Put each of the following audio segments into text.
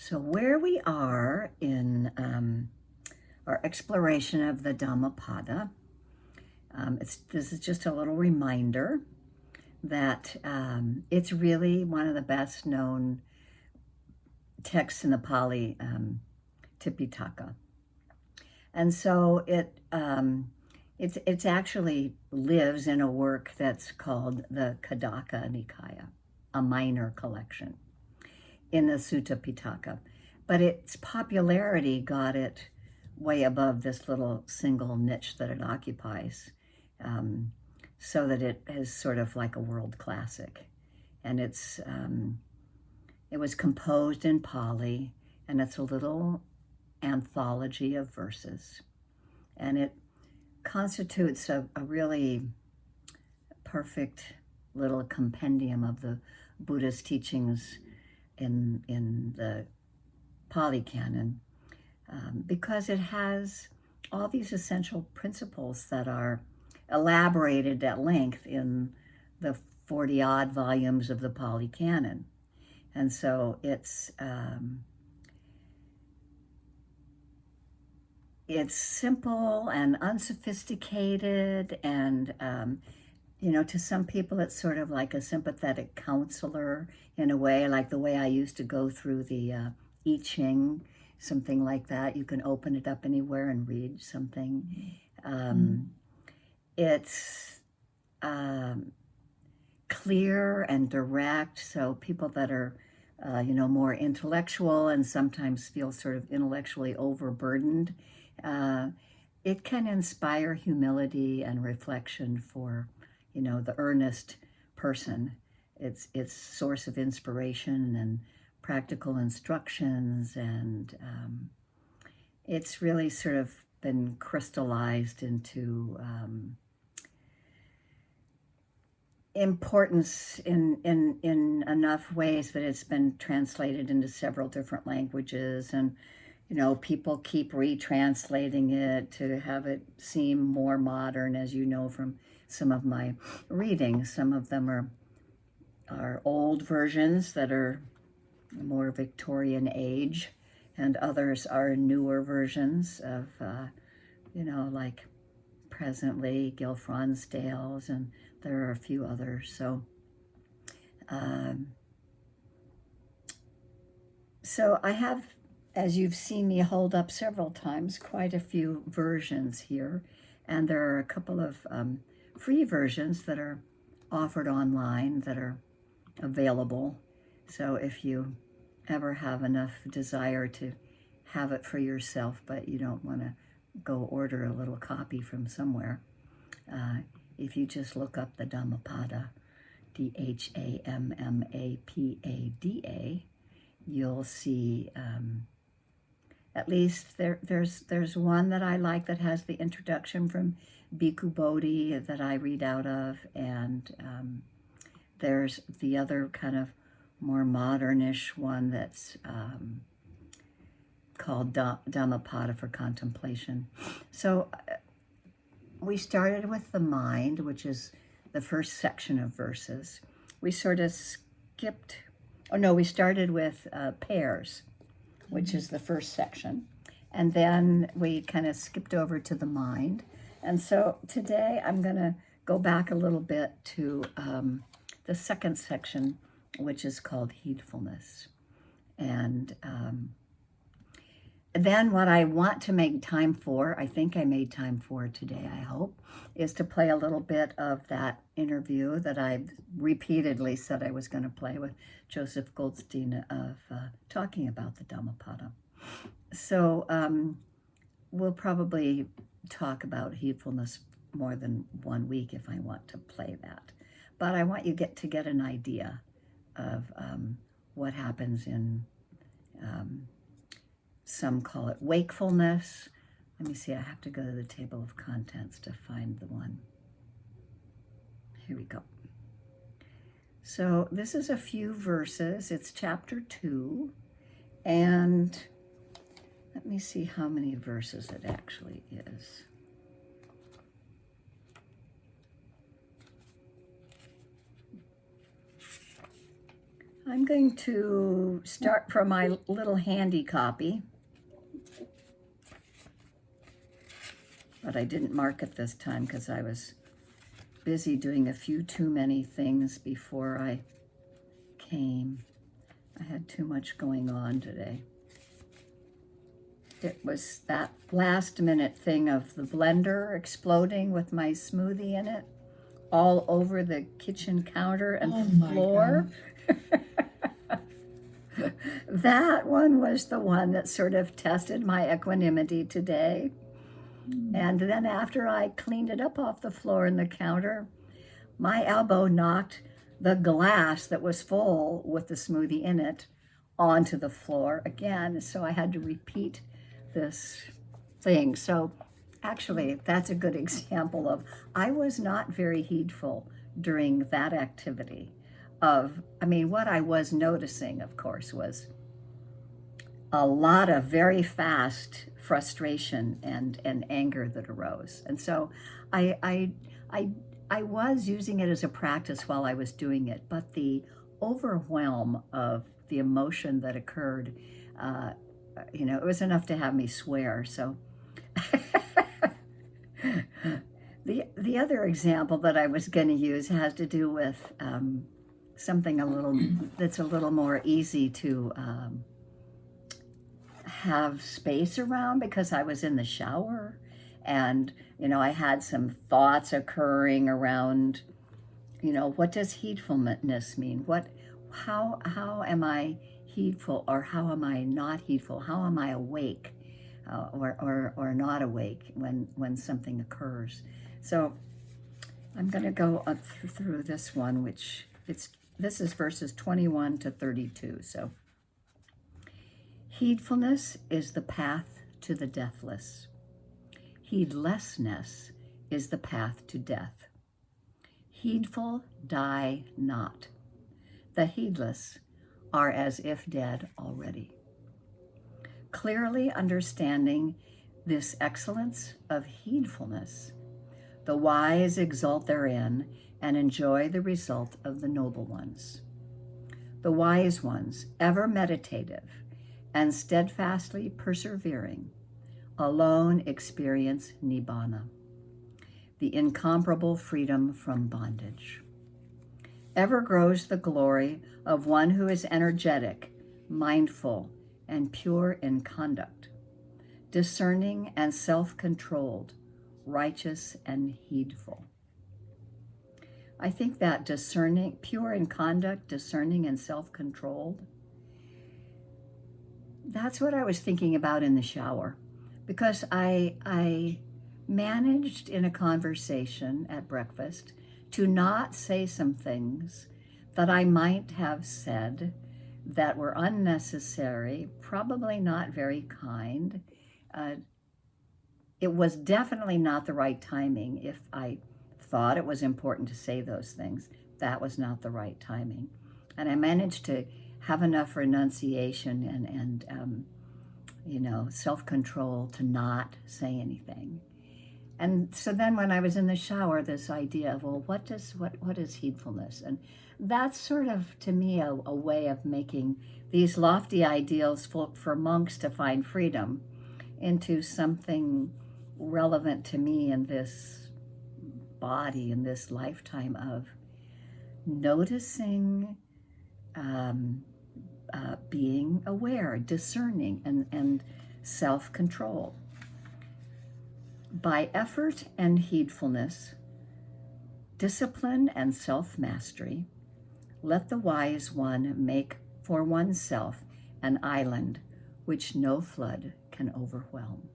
So where we are in our exploration of the Dhammapada, this is just a little reminder that it's really one of the best known texts in the Pali Tipitaka. And so it actually lives in a work that's called the Khaddaka Nikaya, a minor collection in the Sutta Pitaka. But its popularity got it way above this little single niche that it occupies, so that it is sort of like a world classic. And it was composed in Pali, and it's a little anthology of verses. And it constitutes a really perfect little compendium of the Buddhist teachings in the Pali Canon, because it has all these essential principles that are elaborated at length in the 40-odd volumes of the Pali Canon. And so it's simple and unsophisticated, and to some people it's sort of like a sympathetic counselor in a way, like the way I used to go through the I Ching, something like that. You can open it up anywhere and read something. It's clear and direct, so people that are more intellectual and sometimes feel sort of intellectually overburdened, it can inspire humility and reflection for the earnest person. It's source of inspiration and practical instructions, and it's really sort of been crystallized into importance in enough ways that it's been translated into several different languages, and people keep retranslating it to have it seem more modern, as you know from some of my readings. Some of them are old versions that are more Victorian age, and others are newer versions of like presently Gil Fronsdale's, and there are a few others. So I have, as you've seen me hold up several times, quite a few versions here, and there are a couple of free versions that are offered online that are available. So if you ever have enough desire to have it for yourself, but you don't want to go order a little copy from somewhere, if you just look up the Dhammapada, Dhammapada, you'll see at least there's one that I like that has the introduction from Bhikkhu Bodhi that I read out of, and there's the other kind of more modernish one that's called Dhammapada for contemplation. So we started with the mind, which is the first section of verses. We sort of we started with pairs, which is the first section. And then we kind of skipped over to the mind. And so today I'm going to go back a little bit to the second section, which is called Heedfulness. And then what I want to make time for, I think I made time for today, I hope, is to play a little bit of that interview that I repeatedly said I was going to play with Joseph Goldstein of talking about the Dhammapada. So we'll probably talk about heedfulness more than 1 week if I want to play that. But I want you to get an idea of what happens in, some call it wakefulness. Let me see, I have to go to the table of contents to find the one. Here we go. So this is a few verses. It's chapter 2, and let me see how many verses it actually is. I'm going to start from my little handy copy, but I didn't mark it this time because I was busy doing a few too many things before I came. I had too much going on today. It was that last minute thing of the blender exploding with my smoothie in it all over the kitchen counter and floor. That one was the one that sort of tested my equanimity today. And then after I cleaned it up off the floor and the counter, my elbow knocked the glass that was full with the smoothie in it onto the floor again. So I had to repeat this thing. So actually, that's a good example of I was not very heedful during that activity. What I was noticing, of course, was a lot of very fast frustration and anger that arose. And so I was using it as a practice while I was doing it, but the overwhelm of the emotion that occurred, it was enough to have me swear. So the other example that I was going to use has to do with something that's a little more easy to have space around, because I was in the shower and I had some thoughts occurring around what does heedfulness mean, how am I heedful, or how am I not heedful, how am I awake or not awake when something occurs. So I'm going to go up through this one, this is verses 21 to 32. So heedfulness is the path to the deathless. Heedlessness is the path to death. Heedful die not. The heedless are as if dead already. Clearly understanding this excellence of heedfulness, the wise exult therein and enjoy the result of the noble ones. The wise ones, ever meditative and steadfastly persevering, alone experience nibbana, the incomparable freedom from bondage. Ever grows the glory of one who is energetic, mindful, and pure in conduct, discerning and self-controlled, righteous and heedful. I think that discerning, pure in conduct, discerning and self-controlled, that's what I was thinking about in the shower, because I managed in a conversation at breakfast to not say some things that I might have said that were unnecessary, probably not very kind. It was definitely not the right timing. If I thought it was important to say those things, that was not the right timing. And I managed to have enough renunciation and self-control to not say anything. And so then when I was in the shower, this idea of, well, what is heedfulness? And that's sort of, to me, a way of making these lofty ideals for monks to find freedom into something relevant to me in this body, in this lifetime of noticing, being aware, discerning, and self-control. By effort and heedfulness, discipline and self-mastery, let the wise one make for oneself an island which no flood can overwhelm.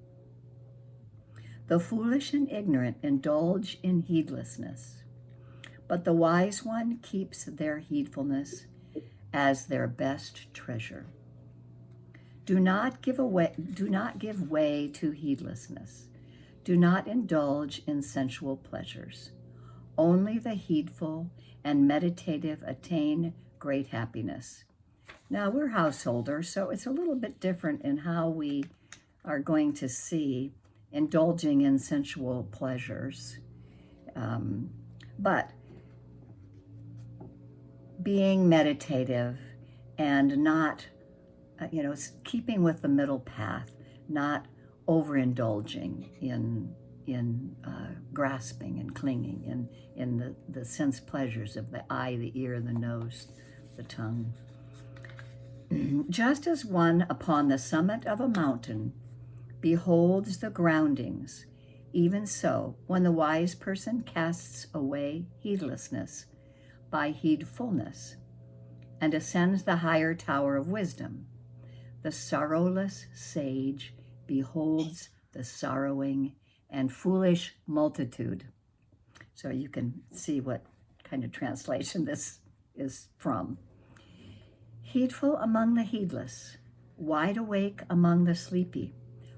The foolish and ignorant indulge in heedlessness, but the wise one keeps their heedfulness as their best treasure. Do not give way to heedlessness. Do not indulge in sensual pleasures. Only the heedful and meditative attain great happiness. Now, we're householders, so it's a little bit different in how we are going to see indulging in sensual pleasures. But being meditative and not, keeping with the middle path, not overindulging in grasping and clinging in the sense pleasures of the eye, the ear, the nose, the tongue. Just as one upon the summit of a mountain beholds the groundings, even so, when the wise person casts away heedlessness by heedfulness and ascends the higher tower of wisdom, the sorrowless sage beholds the sorrowing and foolish multitude. So you can see what kind of translation this is from. Heedful among the heedless, wide awake among the sleepy,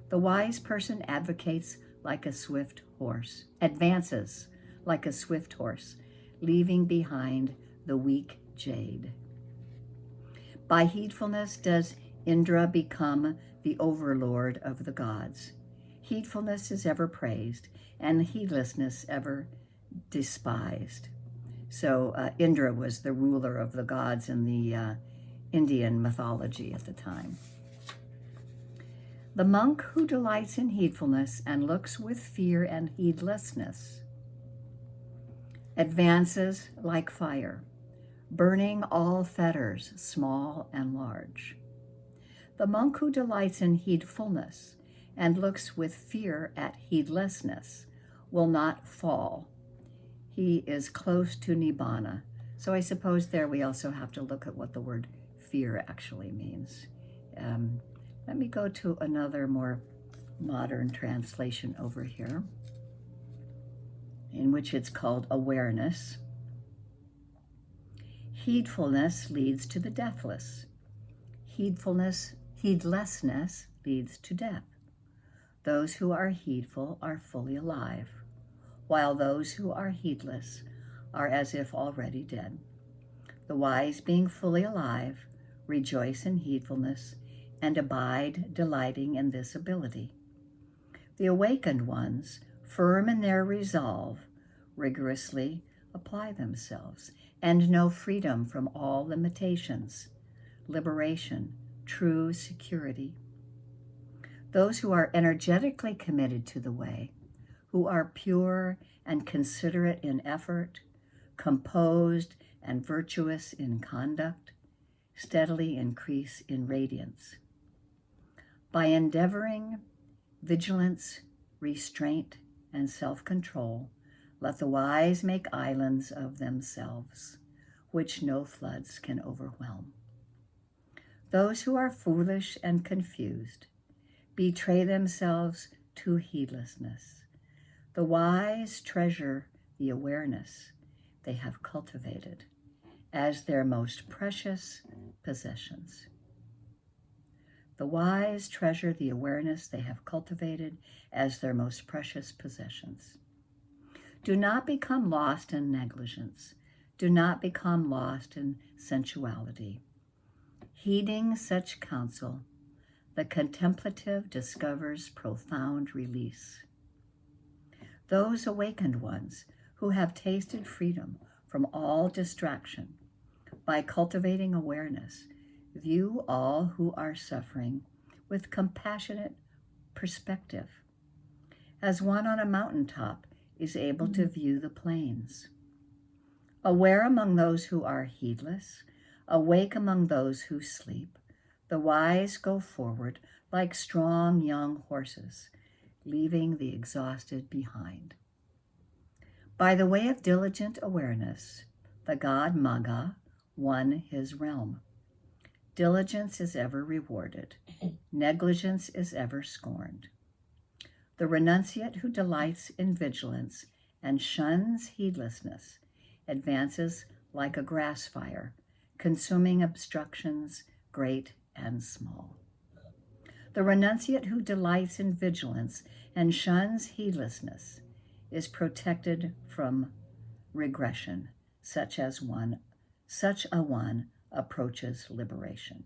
the wise person advances like a swift horse, leaving behind the weak jade. By heedfulness does Indra become the overlord of the gods. Heedfulness is ever praised, and heedlessness ever despised. So Indra was the ruler of the gods in the Indian mythology at the time. The monk who delights in heedfulness and looks with fear and heedlessness advances like fire, burning all fetters, small and large. The monk who delights in heedfulness and looks with fear at heedlessness will not fall. He is close to Nibbana. So I suppose there we also have to look at what the word fear actually means. Let me go to another more modern translation over here, in which it's called awareness. Heedfulness leads to the deathless. Heedlessness leads to death. Those who are heedful are fully alive, while those who are heedless are as if already dead. The wise, being fully alive, rejoice in heedfulness and abide delighting in this ability. The awakened ones, firm in their resolve, rigorously apply themselves and know freedom from all limitations, liberation, true security. Those who are energetically committed to the way, who are pure and considerate in effort, composed and virtuous in conduct, steadily increase in radiance. By endeavoring vigilance, restraint, and self-control, let the wise make islands of themselves, which no floods can overwhelm. Those who are foolish and confused betray themselves to heedlessness. The wise treasure the awareness they have cultivated as their most precious possessions. The wise treasure the awareness they have cultivated as their most precious possessions. Do not become lost in negligence. Do not become lost in sensuality. Heeding such counsel, the contemplative discovers profound release. Those awakened ones who have tasted freedom from all distraction by cultivating awareness view all who are suffering with compassionate perspective, as one on a mountaintop is able to view the plains. Aware among those who are heedless, awake among those who sleep, the wise go forward like strong young horses, leaving the exhausted behind. By the way of diligent awareness, the god Magga won his realm. Diligence is ever rewarded. Negligence is ever scorned. The renunciate who delights in vigilance and shuns heedlessness advances like a grass fire, consuming obstructions great and small. The renunciate who delights in vigilance and shuns heedlessness is protected from regression, such a one approaches liberation.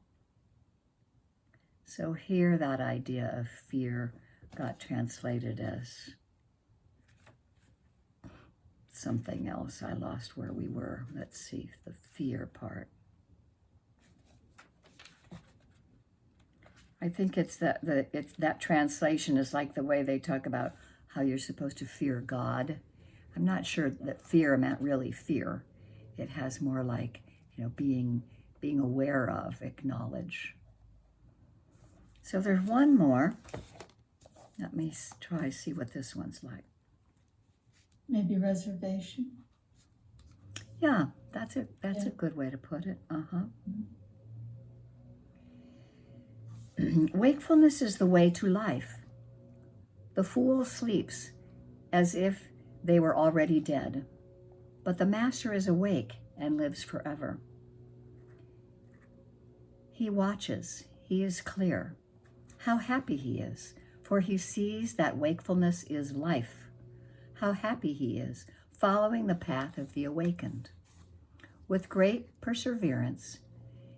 So here that idea of fear got translated as something else. I lost where we were. Let's see, the fear part. I think it's that translation is like the way they talk about how you're supposed to fear God. I'm not sure that fear meant really fear. It has more like, being aware of, acknowledge. So there's one more. Let me try see what this one's like. Maybe reservation. Yeah, that's a good way to put it. Wakefulness is the way to life. The fool sleeps as if they were already dead, but the master is awake and lives forever. He watches, he is clear. How happy he is, for he sees that wakefulness is life. How happy he is, following the path of the awakened. With great perseverance,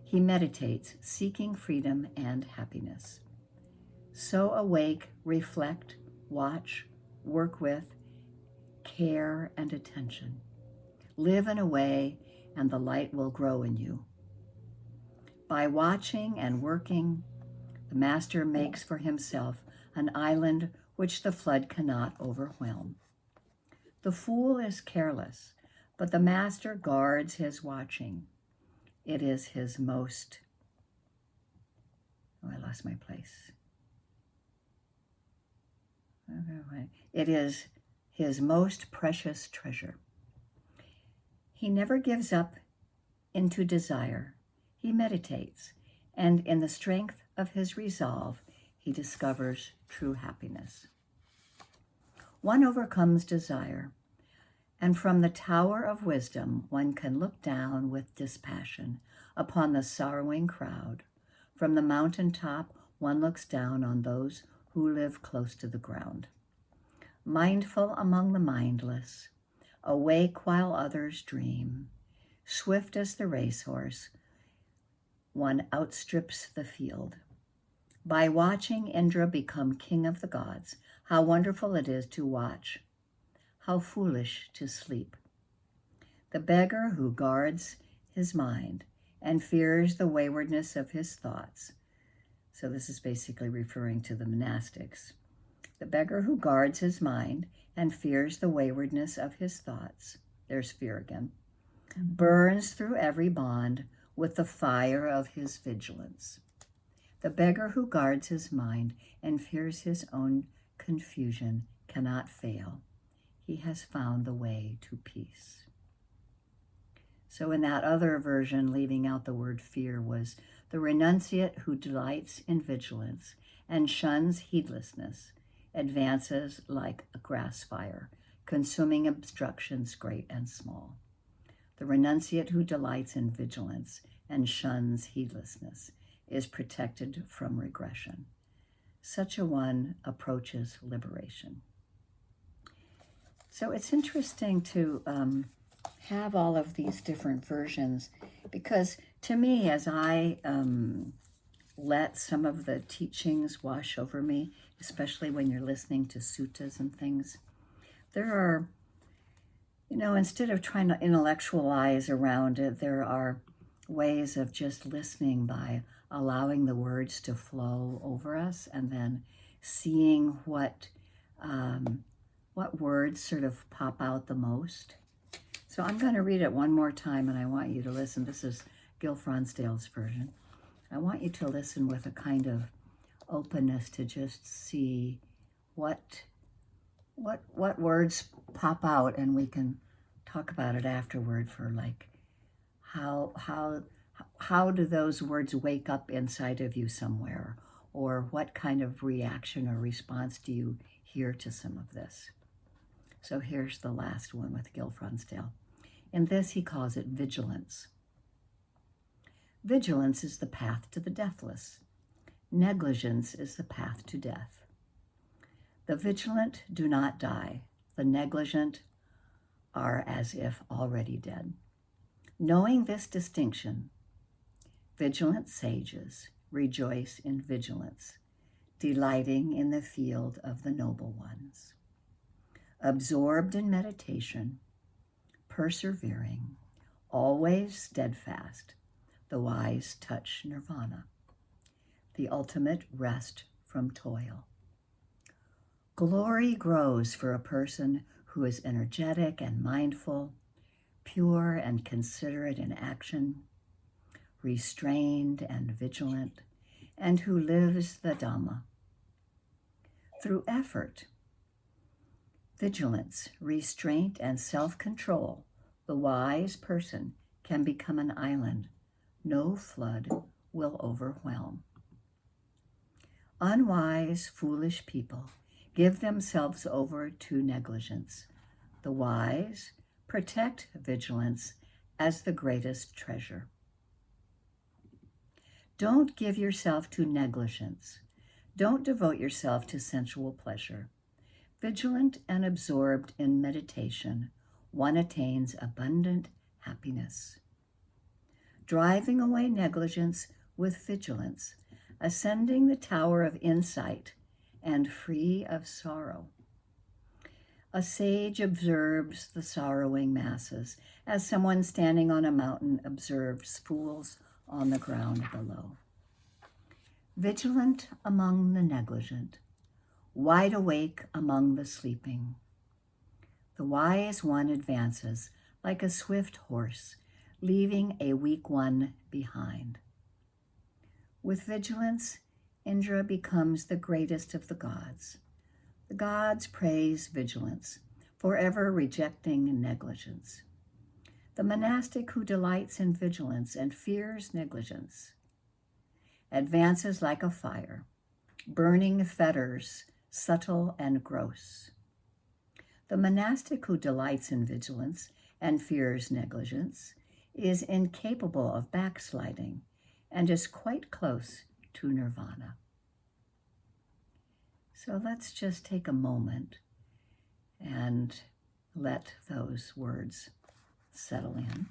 he meditates, seeking freedom and happiness. So awake, reflect, watch, work with, care and attention. Live in a way, and the light will grow in you. By watching and working, the master makes for himself an island which the flood cannot overwhelm. The fool is careless, but the master guards his watching. It is his most, I lost my place. It is his most precious treasure. He never gives up into desire. He meditates, and in the strength of his resolve, he discovers true happiness. One overcomes desire, and from the tower of wisdom, one can look down with dispassion upon the sorrowing crowd. From the mountaintop, one looks down on those who live close to the ground. Mindful among the mindless, awake while others dream, swift as the racehorse, one outstrips the field. By watching, Indra become king of the gods. How wonderful it is to watch. How foolish to sleep. The beggar who guards his mind and fears the waywardness of his thoughts. So this is basically referring to the monastics. The beggar who guards his mind and fears the waywardness of his thoughts. There's fear again. Burns through every bond with the fire of his vigilance. The beggar who guards his mind and fears his own confusion cannot fail. He has found the way to peace. So in that other version, leaving out the word fear, was the renunciate who delights in vigilance and shuns heedlessness, advances like a grass fire, consuming obstructions great and small. The renunciate who delights in vigilance and shuns heedlessness is protected from regression. Such a one approaches liberation. So it's interesting to have all of these different versions, because to me, as I let some of the teachings wash over me, especially when you're listening to suttas and things, there are, instead of trying to intellectualize around it, there are ways of just listening by allowing the words to flow over us and then seeing what words sort of pop out the most. So I'm going to read it one more time, and I want you to listen. This is Gil Fronsdale's version. I want you to listen with a kind of openness to just see what words pop out, and we can talk about it afterward for like how do those words wake up inside of you somewhere, or what kind of reaction or response do you hear to some of this? So here's the last one with Gil Fronsdale. In this, he calls it vigilance. Vigilance is the path to the deathless. Negligence is the path to death. The vigilant do not die. The negligent are as if already dead. Knowing this distinction, vigilant sages rejoice in vigilance, delighting in the field of the noble ones. Absorbed in meditation, persevering, always steadfast, the wise touch nirvana. the ultimate rest from toil. Glory grows for a person who is energetic and mindful, pure and considerate in action, restrained and vigilant, and who lives the Dhamma. Through effort, vigilance, restraint, and self-control, the wise person can become an island no flood will overwhelm. Unwise, foolish people give themselves over to negligence. The wise protect vigilance as the greatest treasure. Don't give yourself to negligence. Don't devote yourself to sensual pleasure. Vigilant and absorbed in meditation, one attains abundant happiness. Driving away negligence with vigilance, ascending the tower of insight and free of sorrow. A sage observes the sorrowing masses as someone standing on a mountain observes fools on the ground below. Vigilant among the negligent, wide awake among the sleeping. The wise one advances like a swift horse, leaving a weak one behind. With vigilance, Indra becomes the greatest of the gods. The gods praise vigilance, forever rejecting negligence. The monastic who delights in vigilance and fears negligence advances like a fire, burning fetters subtle and gross. The monastic who delights in vigilance and fears negligence is incapable of backsliding and is quite close to nirvana. So let's just take a moment and let those words settle in.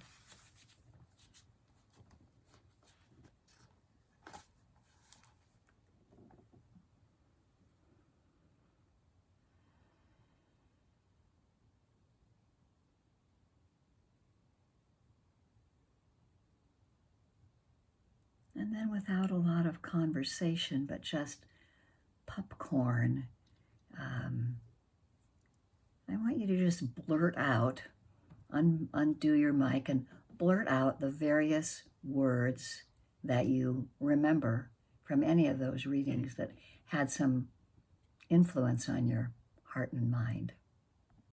And then without a lot of conversation, but just popcorn, I want you to just blurt out, undo your mic and blurt out the various words that you remember from any of those readings that had some influence on your heart and mind.